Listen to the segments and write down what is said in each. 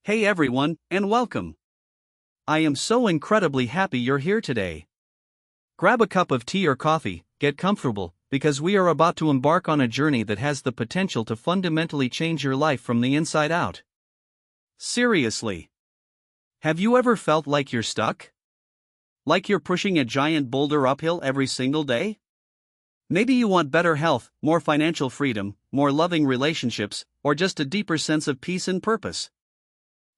Hey everyone, and welcome. I am so incredibly happy you're here today. Grab a cup of tea or coffee, get comfortable, because we are about to embark on a journey that has the potential to fundamentally change your life from the inside out. Seriously. Have you ever felt like you're stuck? Like you're pushing a giant boulder uphill every single day? Maybe you want better health, more financial freedom, more loving relationships, or just a deeper sense of peace and purpose.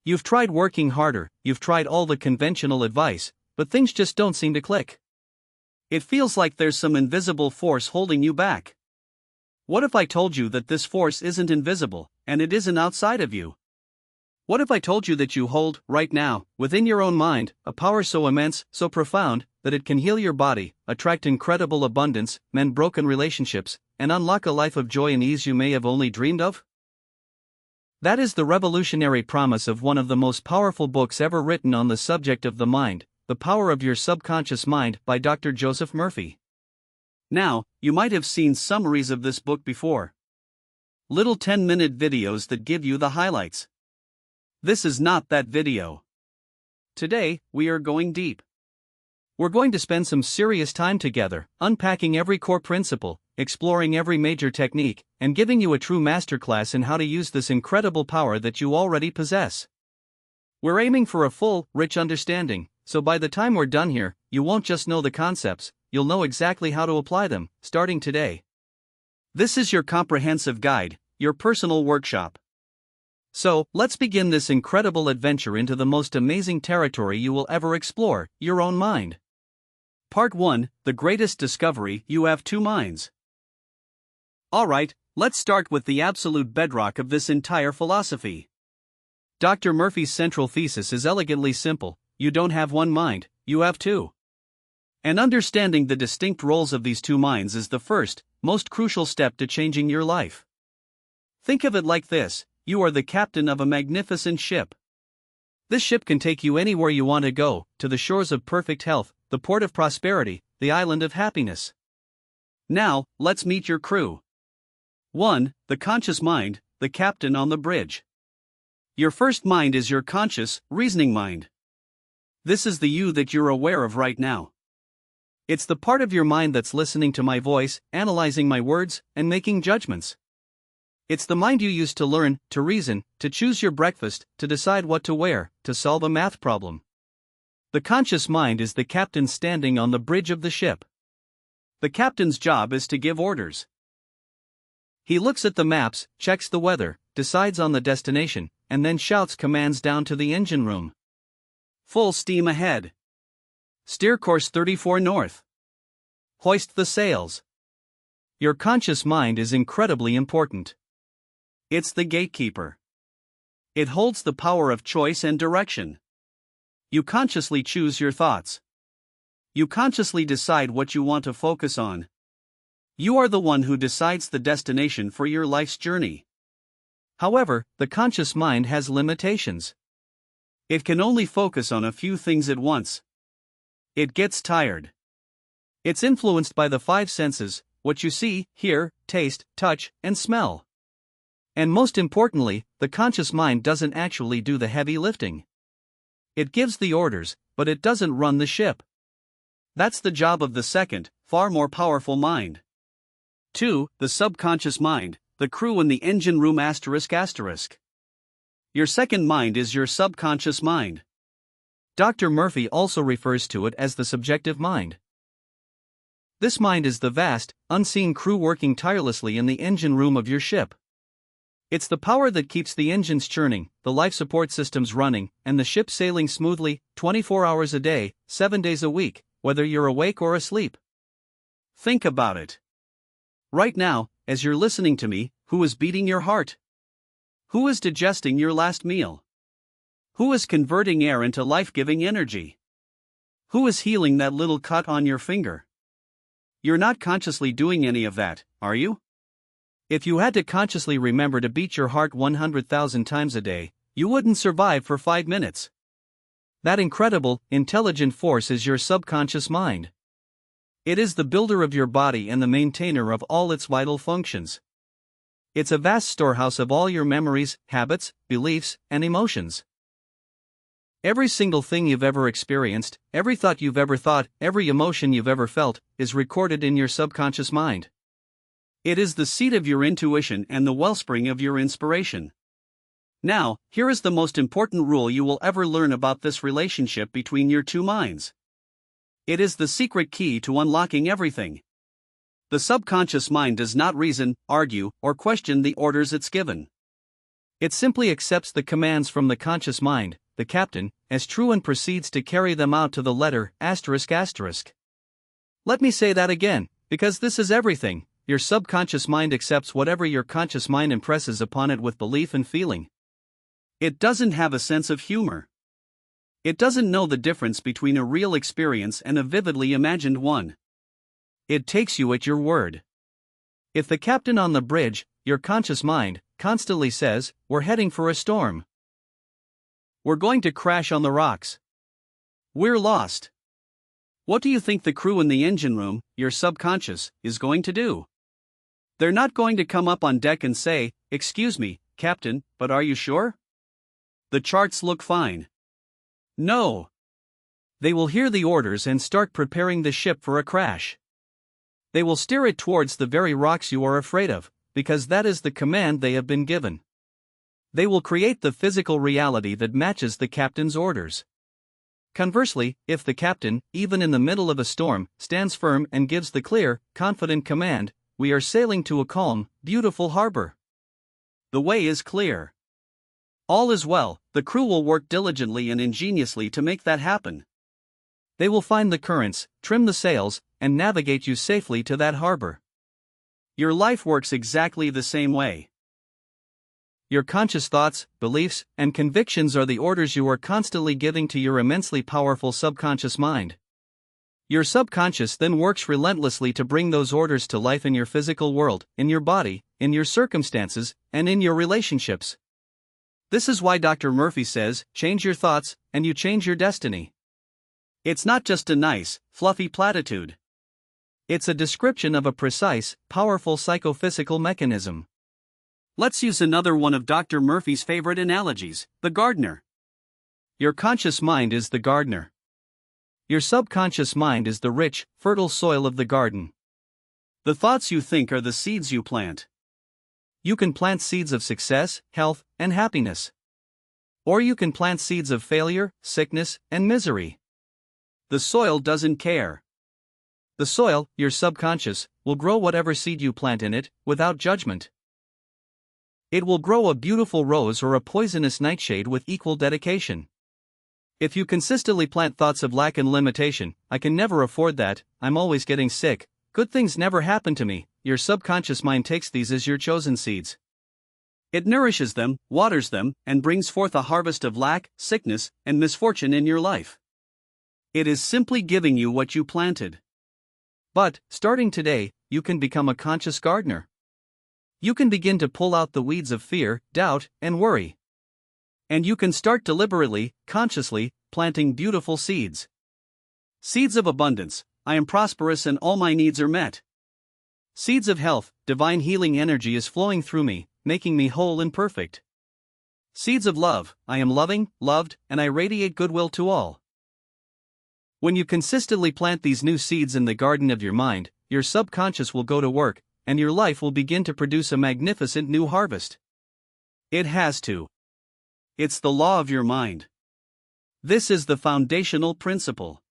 You've tried working harder, you've tried all the conventional advice, but things just don't seem to click. It feels like there's some invisible force holding you back. What if I told you that this force isn't invisible, and it isn't outside of you? What if I told you that you hold, right now, within your own mind, a power so immense, so profound, that it can heal your body, attract incredible abundance, mend broken relationships, and unlock a life of joy and ease you may have only dreamed of? That is the revolutionary promise of one of the most powerful books ever written on the subject of the mind, The Power of Your Subconscious Mind, by Dr. Joseph Murphy. Now, you might have seen summaries of this book before. Little 10-minute videos that give you the highlights. This is not that video. Today, we are going deep. We're going to spend some serious time together, unpacking every core principle, exploring every major technique, and giving you a true masterclass in how to use this incredible power that you already possess. We're aiming for a full, rich understanding, so by the time we're done here, you won't just know the concepts, you'll know exactly how to apply them, starting today. This is your comprehensive guide, your personal workshop. So, let's begin this incredible adventure into the most amazing territory you will ever explore, your own mind. Part 1, The Greatest Discovery: You Have Two Minds. Alright, let's start with the absolute bedrock of this entire philosophy. Dr. Murphy's central thesis is elegantly simple: you don't have one mind, you have two. And understanding the distinct roles of these two minds is the first, most crucial step to changing your life. Think of it like this: you are the captain of a magnificent ship. This ship can take you anywhere you want to go, to the shores of perfect health, the port of prosperity, the island of happiness. Now, let's meet your crew. 1. The conscious mind, the captain on the bridge. Your first mind is your conscious, reasoning mind. This is the you that you're aware of right now. It's the part of your mind that's listening to my voice, analyzing my words, and making judgments. It's the mind you use to learn, to reason, to choose your breakfast, to decide what to wear, to solve a math problem. The conscious mind is the captain standing on the bridge of the ship. The captain's job is to give orders. He looks at the maps, checks the weather, decides on the destination, and then shouts commands down to the engine room. Full steam ahead. Steer course 34 north. Hoist the sails. Your conscious mind is incredibly important. It's the gatekeeper. It holds the power of choice and direction. You consciously choose your thoughts. You consciously decide what you want to focus on. You are the one who decides the destination for your life's journey. However, the conscious mind has limitations. It can only focus on a few things at once. It gets tired. It's influenced by the five senses: what you see, hear, taste, touch, and smell. And most importantly, the conscious mind doesn't actually do the heavy lifting. It gives the orders, but it doesn't run the ship. That's the job of the second, far more powerful mind. 2. The subconscious mind, the crew in the engine room ****. Your second mind is your subconscious mind. Dr. Murphy also refers to it as the subjective mind. This mind is the vast, unseen crew working tirelessly in the engine room of your ship. It's the power that keeps the engines churning, the life support systems running, and the ship sailing smoothly, 24 hours a day, 7 days a week, whether you're awake or asleep. Think about it. Right now, as you're listening to me, who is beating your heart? Who is digesting your last meal? Who is converting air into life-giving energy? Who is healing that little cut on your finger? You're not consciously doing any of that, are you? If you had to consciously remember to beat your heart 100,000 times a day, you wouldn't survive for 5 minutes. That incredible, intelligent force is your subconscious mind. It is the builder of your body and the maintainer of all its vital functions. It's a vast storehouse of all your memories, habits, beliefs, and emotions. Every single thing you've ever experienced, every thought you've ever thought, every emotion you've ever felt, is recorded in your subconscious mind. It is the seat of your intuition and the wellspring of your inspiration. Now, here is the most important rule you will ever learn about this relationship between your two minds. It is the secret key to unlocking everything. The subconscious mind does not reason, argue, or question the orders it's given. It simply accepts the commands from the conscious mind, the captain, as true and proceeds to carry them out to the letter ****. Let me say that again, because this is everything. Your subconscious mind accepts whatever your conscious mind impresses upon it with belief and feeling. It doesn't have a sense of humor. It doesn't know the difference between a real experience and a vividly imagined one. It takes you at your word. If the captain on the bridge, your conscious mind, constantly says, "We're heading for a storm. We're going to crash on the rocks. We're lost." What do you think the crew in the engine room, your subconscious, is going to do? They're not going to come up on deck and say, "Excuse me, Captain, but are you sure? The charts look fine." No. They will hear the orders and start preparing the ship for a crash. They will steer it towards the very rocks you are afraid of, because that is the command they have been given. They will create the physical reality that matches the captain's orders. Conversely, if the captain, even in the middle of a storm, stands firm and gives the clear, confident command, "We are sailing to a calm, beautiful harbor," the way is clear. All is well. The crew will work diligently and ingeniously to make that happen. They will find the currents, trim the sails, and navigate you safely to that harbor. Your life works exactly the same way. Your conscious thoughts, beliefs, and convictions are the orders you are constantly giving to your immensely powerful subconscious mind. Your subconscious then works relentlessly to bring those orders to life in your physical world, in your body, in your circumstances, and in your relationships. This is why Dr. Murphy says, change your thoughts, and you change your destiny. It's not just a nice, fluffy platitude. It's a description of a precise, powerful psychophysical mechanism. Let's use another one of Dr. Murphy's favorite analogies, the gardener. Your conscious mind is the gardener. Your subconscious mind is the rich, fertile soil of the garden. The thoughts you think are the seeds you plant. You can plant seeds of success, health, and happiness. Or you can plant seeds of failure, sickness, and misery. The soil doesn't care. The soil, your subconscious, will grow whatever seed you plant in it, without judgment. It will grow a beautiful rose or a poisonous nightshade with equal dedication. If you consistently plant thoughts of lack and limitation, "I can never afford that, I'm always getting sick, good things never happen to me," your subconscious mind takes these as your chosen seeds. It nourishes them, waters them, and brings forth a harvest of lack, sickness, and misfortune in your life. It is simply giving you what you planted. But, starting today, you can become a conscious gardener. You can begin to pull out the weeds of fear, doubt, and worry. And you can start deliberately, consciously, planting beautiful seeds. Seeds of abundance, "I am prosperous and all my needs are met." Seeds of health, divine healing energy is flowing through me, making me whole and perfect. Seeds of love, "I am loving, loved, and I radiate goodwill to all." When you consistently plant these new seeds in the garden of your mind, your subconscious will go to work, and your life will begin to produce a magnificent new harvest. It has to. It's the law of your mind. This is the foundational principle.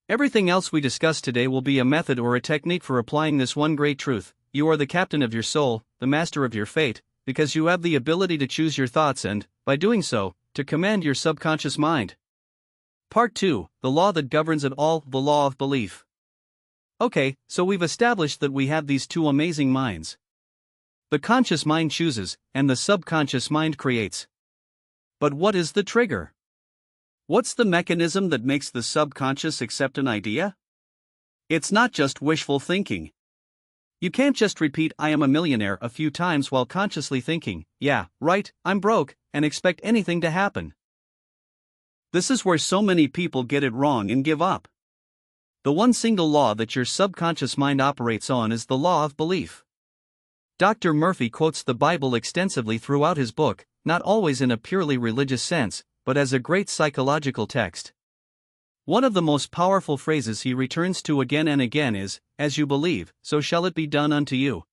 Everything else we discuss today will be a method or a technique for applying this one great truth: you are the captain of your soul, the master of your fate, because you have the ability to choose your thoughts and, by doing so, to command your subconscious mind. Part 2, the law that governs it all, the law of belief. Okay, so we've established that we have these two amazing minds. The conscious mind chooses, and the subconscious mind creates. But what is the trigger? What's the mechanism that makes the subconscious accept an idea? It's not just wishful thinking. You can't just repeat "I am a millionaire" a few times while consciously thinking, "Yeah, right, I'm broke," and expect anything to happen. This is where so many people get it wrong and give up. The one single law that your subconscious mind operates on is the law of belief. Dr. Murphy quotes the Bible extensively throughout his book, not always in a purely religious sense, but as a great psychological text. One of the most powerful phrases he returns to again and again is, "As you believe, so shall it be done unto you."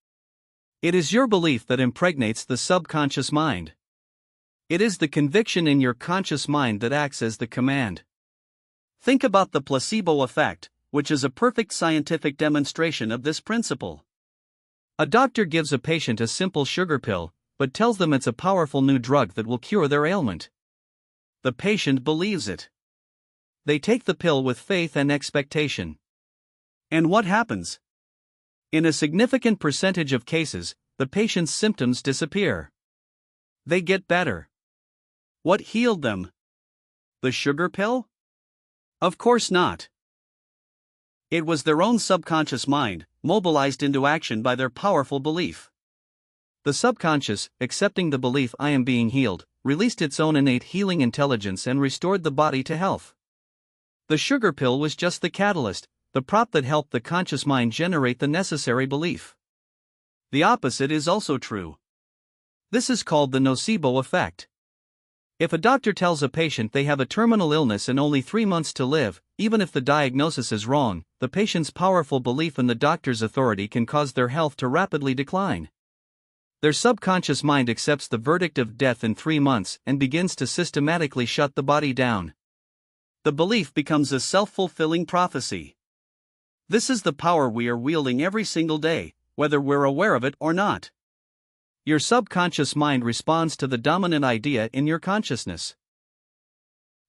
It is your belief that impregnates the subconscious mind. It is the conviction in your conscious mind that acts as the command. Think about the placebo effect, which is a perfect scientific demonstration of this principle. A doctor gives a patient a simple sugar pill, but tells them it's a powerful new drug that will cure their ailment. The patient believes it. They take the pill with faith and expectation. And what happens? In a significant percentage of cases, the patient's symptoms disappear. They get better. What healed them? The sugar pill? Of course not. It was their own subconscious mind, mobilized into action by their powerful belief. The subconscious, accepting the belief "I am being healed," released its own innate healing intelligence and restored the body to health. The sugar pill was just the catalyst, the prop that helped the conscious mind generate the necessary belief. The opposite is also true. This is called the nocebo effect. If a doctor tells a patient they have a terminal illness and only 3 months to live, even if the diagnosis is wrong, the patient's powerful belief in the doctor's authority can cause their health to rapidly decline. Their subconscious mind accepts the verdict of death in 3 months and begins to systematically shut the body down. The belief becomes a self-fulfilling prophecy. This is the power we are wielding every single day, whether we're aware of it or not. Your subconscious mind responds to the dominant idea in your consciousness.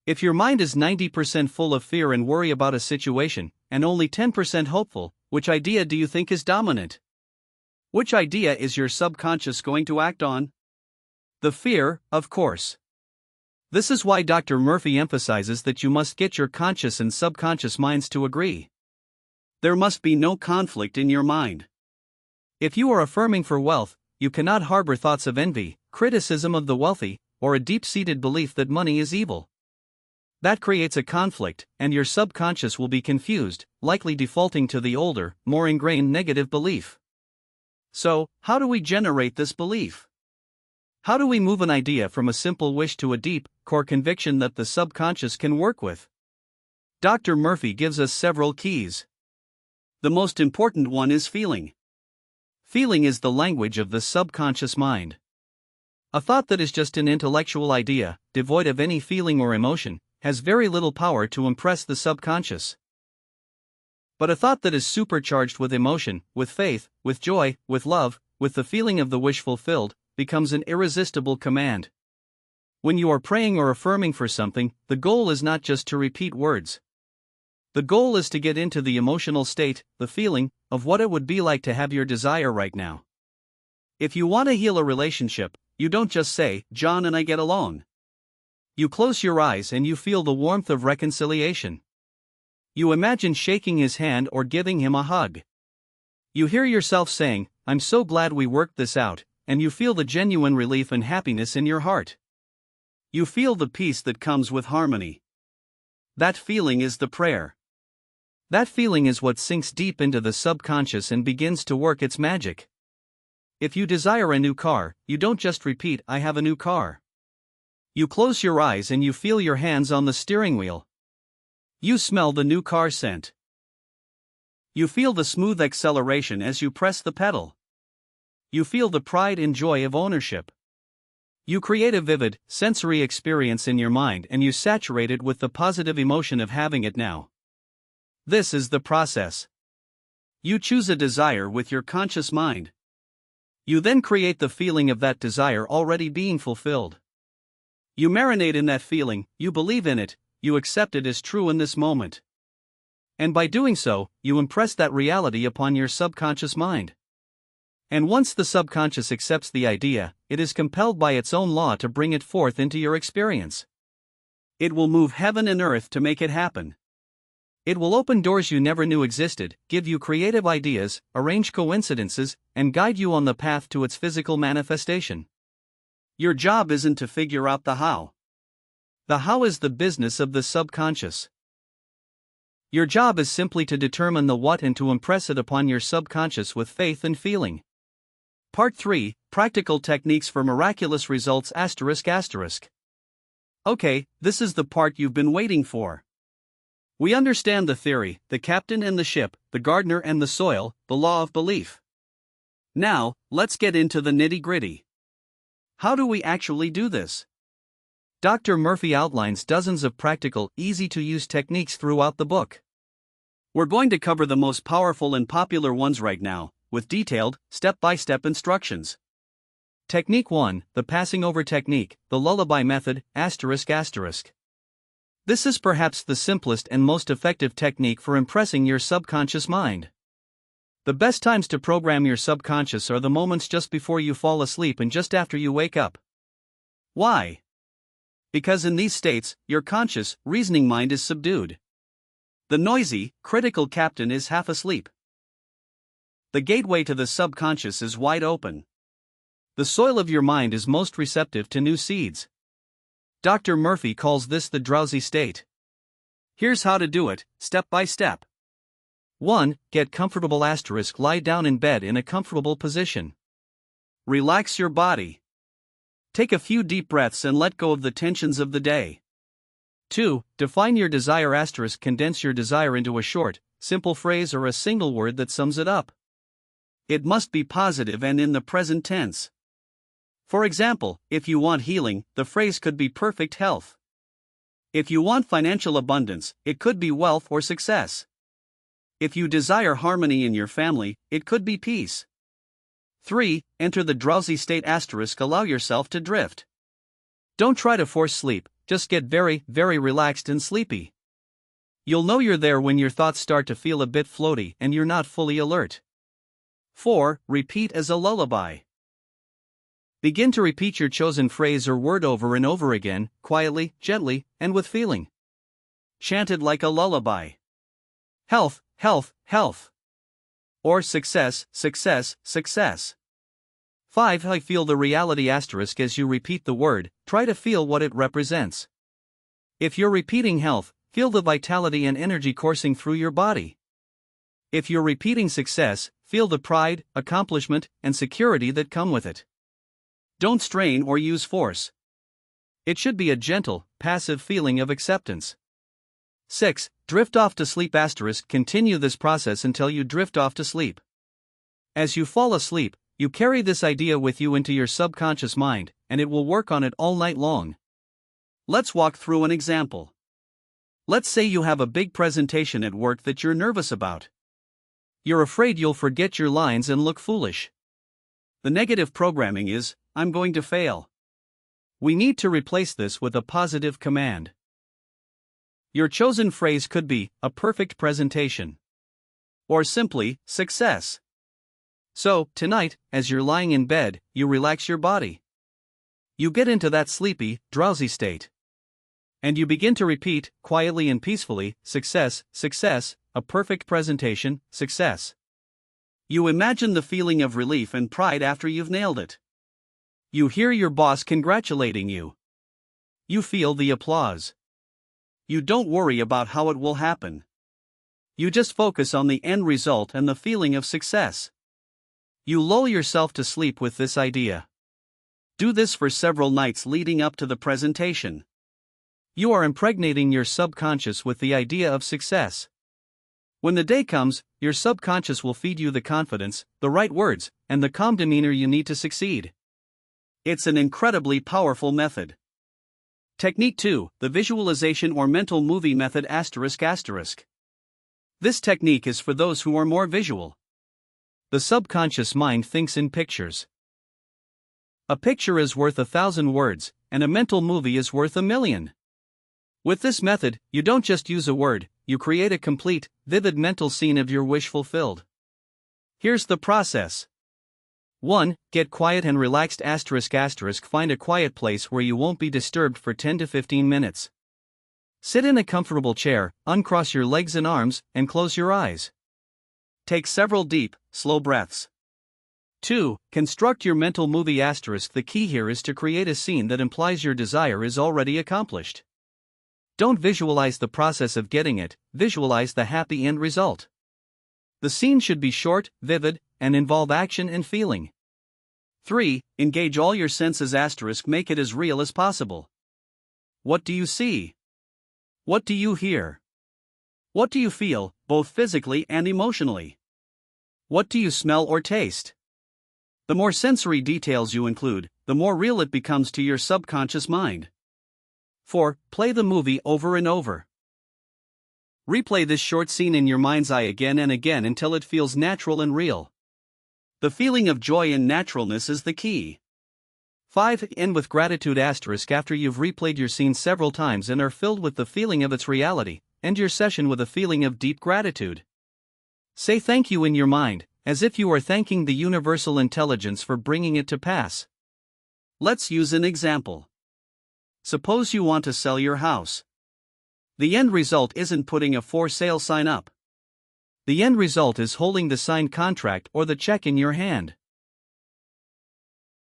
If your mind is 90% full of fear and worry about a situation, and only 10% hopeful, which idea do you think is dominant? Which idea is your subconscious going to act on? The fear, of course. This is why Dr. Murphy emphasizes that you must get your conscious and subconscious minds to agree. There must be no conflict in your mind. If you are affirming for wealth, you cannot harbor thoughts of envy, criticism of the wealthy, or a deep-seated belief that money is evil. That creates a conflict, and your subconscious will be confused, likely defaulting to the older, more ingrained negative belief. So, how do we generate this belief? How do we move an idea from a simple wish to a deep, core conviction that the subconscious can work with? Dr. Murphy gives us several keys. The most important one is feeling. Feeling is the language of the subconscious mind. A thought that is just an intellectual idea, devoid of any feeling or emotion, has very little power to impress the subconscious. But a thought that is supercharged with emotion, with faith, with joy, with love, with the feeling of the wish fulfilled, becomes an irresistible command. When you are praying or affirming for something, the goal is not just to repeat words. The goal is to get into the emotional state, the feeling, of what it would be like to have your desire right now. If you want to heal a relationship, you don't just say, "John and I get along." You close your eyes and you feel the warmth of reconciliation. You imagine shaking his hand or giving him a hug. You hear yourself saying, "I'm so glad we worked this out," and you feel the genuine relief and happiness in your heart. You feel the peace that comes with harmony. That feeling is the prayer. That feeling is what sinks deep into the subconscious and begins to work its magic. If you desire a new car, you don't just repeat, "I have a new car." You close your eyes and you feel your hands on the steering wheel. You smell the new car scent. You feel the smooth acceleration as you press the pedal. You feel the pride and joy of ownership. You create a vivid, sensory experience in your mind and you saturate it with the positive emotion of having it now. This is the process. You choose a desire with your conscious mind. You then create the feeling of that desire already being fulfilled. You marinate in that feeling, you believe in it, you accept it as true in this moment. And by doing so, you impress that reality upon your subconscious mind. And once the subconscious accepts the idea, it is compelled by its own law to bring it forth into your experience. It will move heaven and earth to make it happen. It will open doors you never knew existed, give you creative ideas, arrange coincidences, and guide you on the path to its physical manifestation. Your job isn't to figure out the how. The how is the business of the subconscious. Your job is simply to determine the what and to impress it upon your subconscious with faith and feeling. Part 3, Practical Techniques for Miraculous Results ***. Okay, this is the part you've been waiting for. We understand the theory, the captain and the ship, the gardener and the soil, the law of belief. Now, let's get into the nitty-gritty. How do we actually do this? Dr. Murphy outlines dozens of practical, easy-to-use techniques throughout the book. We're going to cover the most powerful and popular ones right now, with detailed, step-by-step instructions. Technique 1, the passing over technique, the lullaby method, ***. This is perhaps the simplest and most effective technique for impressing your subconscious mind. The best times to program your subconscious are the moments just before you fall asleep and just after you wake up. Why? Because in these states, your conscious, reasoning mind is subdued. The noisy, critical captain is half asleep. The gateway to the subconscious is wide open. The soil of your mind is most receptive to new seeds. Dr. Murphy calls this the drowsy state. Here's how to do it, step by step. 1. Get comfortable ***. Lie down in bed in a comfortable position. Relax your body. Take a few deep breaths and let go of the tensions of the day. 2. Define your desire ***. Condense your desire into a short, simple phrase or a single word that sums it up. It must be positive and in the present tense. For example, if you want healing, the phrase could be perfect health. If you want financial abundance, it could be wealth or success. If you desire harmony in your family, it could be peace. 3. Enter the drowsy state ***. Allow yourself to drift. Don't try to force sleep, just get very, very relaxed and sleepy. You'll know you're there when your thoughts start to feel a bit floaty and you're not fully alert. 4. Repeat as a lullaby. Begin to repeat your chosen phrase or word over and over again, quietly, gently, and with feeling. Chant it like a lullaby. Health, health, health. Or success, success, success. 5. I feel the reality *** as you repeat the word, try to feel what it represents. If you're repeating health, feel the vitality and energy coursing through your body. If you're repeating success, feel the pride, accomplishment, and security that come with it. Don't strain or use force. It should be a gentle, passive feeling of acceptance. 6. Drift off to sleep ***. Continue this process until you drift off to sleep. As you fall asleep, you carry this idea with you into your subconscious mind, and it will work on it all night long. Let's walk through an example. Let's say you have a big presentation at work that you're nervous about. You're afraid you'll forget your lines and look foolish. The negative programming is, "I'm going to fail." We need to replace this with a positive command. Your chosen phrase could be, "a perfect presentation." Or simply, "success." So, tonight, as you're lying in bed, you relax your body. You get into that sleepy, drowsy state. And you begin to repeat, quietly and peacefully, "Success, success, a perfect presentation, success." You imagine the feeling of relief and pride after you've nailed it. You hear your boss congratulating you. You feel the applause. You don't worry about how it will happen. You just focus on the end result and the feeling of success. You lull yourself to sleep with this idea. Do this for several nights leading up to the presentation. You are impregnating your subconscious with the idea of success. When the day comes, your subconscious will feed you the confidence, the right words, and the calm demeanor you need to succeed. It's an incredibly powerful method. Technique 2, the visualization or mental movie method ***. This technique is for those who are more visual. The subconscious mind thinks in pictures. A picture is worth 1,000 words, and a mental movie is worth 1,000,000. With this method, you don't just use a word, you create a complete, vivid mental scene of your wish fulfilled. Here's the process. 1. Get quiet and relaxed ***. Find a quiet place where you won't be disturbed for 10 to 15 minutes. Sit in a comfortable chair, uncross your legs and arms, and close your eyes. Take several deep, slow breaths. 2. Construct your mental movie ***. The key here is to create a scene that implies your desire is already accomplished. Don't visualize the process of getting it, visualize the happy end result. The scene should be short, vivid, and involve action and feeling. 3. Engage all your senses ***. Make it as real as possible. What do you see? What do you hear? What do you feel, both physically and emotionally? What do you smell or taste? The more sensory details you include, the more real it becomes to your subconscious mind. 4. Play the movie over and over. Replay this short scene in your mind's eye again and again until it feels natural and real. The feeling of joy and naturalness is the key. 5. End with gratitude after you've replayed your scene several times and are filled with the feeling of its reality. End your session with a feeling of deep gratitude. Say thank you in your mind, as if you are thanking the universal intelligence for bringing it to pass. Let's use an example. Suppose you want to sell your house. The end result isn't putting a for sale sign up. The end result is holding the signed contract or the check in your hand.